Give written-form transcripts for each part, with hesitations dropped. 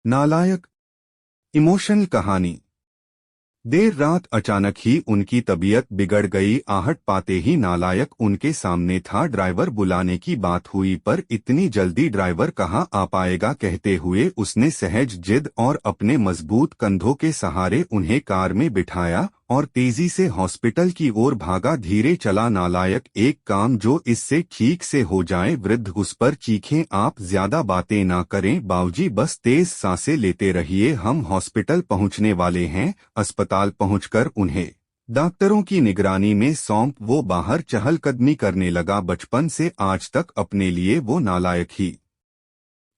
नालायक। इमोशनल कहानी। देर रात अचानक ही उनकी तबीयत बिगड़ गई। आहट पाते ही नालायक उनके सामने था। ड्राइवर बुलाने की बात हुई पर इतनी जल्दी ड्राइवर कहाँ आ पाएगा कहते हुए उसने सहज जिद और अपने मजबूत कंधों के सहारे उन्हें कार में बिठाया और तेजी से हॉस्पिटल की ओर भागा। धीरे चला नालायक, एक काम जो इससे ठीक से हो जाए। वृद्ध उस पर चीखें, आप ज्यादा बातें ना करें बाबूजी, बस तेज सांसें लेते रहिए, हम हॉस्पिटल पहुंचने वाले हैं। अस्पताल पहुंचकर उन्हें डॉक्टरों की निगरानी में सौंप वो बाहर चहलकदमी करने लगा। बचपन से आज तक अपने लिए वो नालायक ही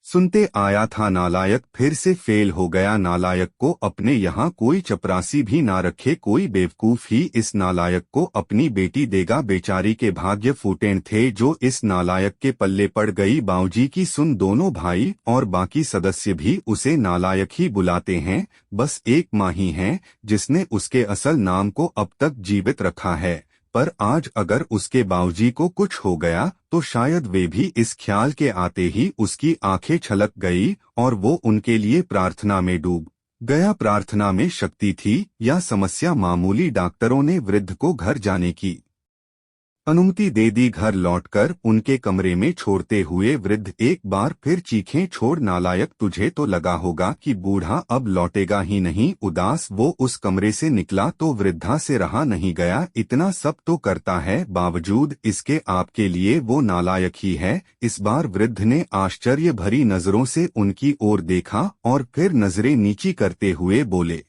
सुनते आया था। नालायक फिर से फेल हो गया। नालायक को अपने यहाँ कोई चपरासी भी ना रखे, कोई बेवकूफ ही इस नालायक को अपनी बेटी देगा। बेचारी के भाग्य फूटें थे जो इस नालायक के पल्ले पड़ गई। बाबूजी की सुन दोनों भाई और बाकी सदस्य भी उसे नालायक ही बुलाते हैं। बस एक माँ ही है जिसने उसके असल नाम को अब तक जीवित रखा है, पर आज अगर उसके बाबूजी को कुछ हो गया तो शायद वे भी इस ख्याल के आते ही उसकी आंखें छलक गई और वो उनके लिए प्रार्थना में डूब गया। प्रार्थना में शक्ति थी या समस्या मामूली। डॉक्टरों ने वृद्ध को घर जाने की अनुमति दे दी। घर लौटकर उनके कमरे में छोड़ते हुए वृद्ध एक बार फिर चीखें, छोड़ नालायक, तुझे तो लगा होगा कि बूढ़ा अब लौटेगा ही नहीं। उदास वो उस कमरे से निकला तो वृद्धा से रहा नहीं गया। इतना सब तो करता है, बावजूद इसके आपके लिए वो नालायक ही है। इस बार वृद्ध ने आश्चर्य भरी नजरों से उनकी ओर देखा और फिर नजरें नीची करते हुए बोले,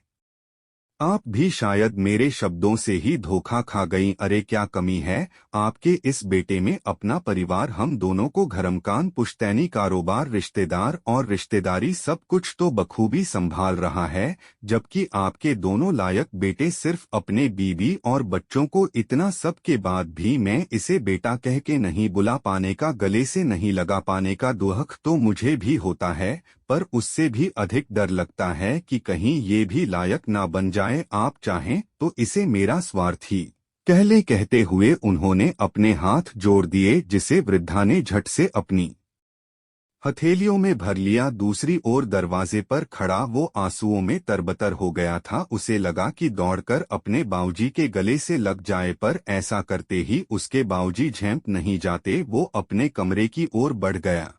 आप भी शायद मेरे शब्दों से ही धोखा खा गईं। अरे क्या कमी है आपके इस बेटे में? अपना परिवार, हम दोनों को घरमकान, पुश्तैनी, कारोबार, रिश्तेदार और रिश्तेदारी सब कुछ तो बखूबी संभाल रहा है, जबकि आपके दोनों लायक बेटे सिर्फ अपने बीवी और बच्चों को। इतना सब के बाद भी मैं इसे बेटा कह के नहीं बुला पाने का, गले से नहीं लगा पाने का दुख तो मुझे भी होता है, पर उससे भी अधिक डर लगता है कि कहीं ये भी लायक ना बन जाए। आप चाहें तो इसे मेरा स्वार्थी कह ले। कहते हुए उन्होंने अपने हाथ जोड़ दिए, जिसे वृद्धा ने झट से अपनी हथेलियों में भर लिया। दूसरी ओर दरवाजे पर खड़ा वो आंसुओं में तरबतर हो गया था। उसे लगा कि दौड़कर अपने बाबूजी के गले से लग जाए, पर ऐसा करते ही उसके बाबूजी झेंप नहीं जाते। वो अपने कमरे की ओर बढ़ गया।